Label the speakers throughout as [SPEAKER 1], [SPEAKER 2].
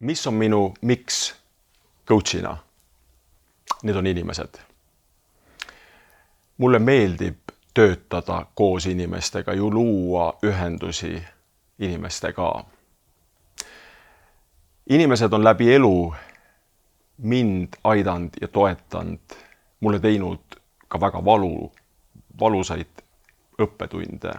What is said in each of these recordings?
[SPEAKER 1] Mis on minu miks coachina? Need on inimesed. Mulle meeldib töötada koos inimestega, ju luua ühendusi inimestega. Inimesed on läbi elu mind aidanud ja toetanud, mulle teinud ka väga valusaid õppetunde.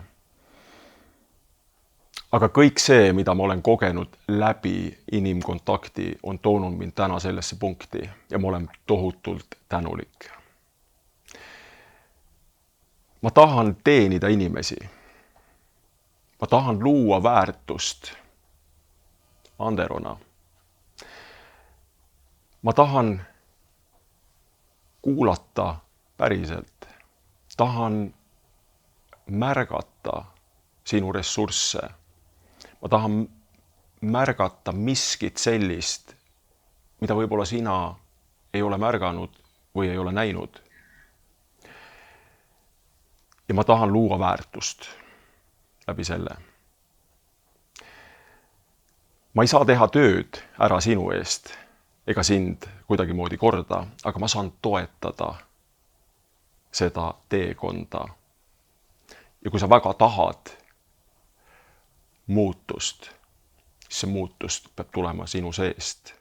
[SPEAKER 1] Aga kõik see, mida ma olen kogenud läbi inimkontakti, on toonud mind täna sellesse punkti ja ma olen tohutult tänulik. Ma tahan teenida inimesi. Ma tahan luua väärtust Anderona. Ma tahan kuulata päriselt. Tahan märgata sinu ressursse. Ma tahan märgata miskit sellist, mida võib-olla sina ei ole märganud või ei ole näinud. Ja ma tahan luua väärtust läbi selle. Ma ei saa teha tööd ära sinu eest ega sind kuidagimoodi korda, aga ma saan toetada seda teekonda. Ja kui sa väga tahad muutust, siis see muutust peab tulema sinu seest.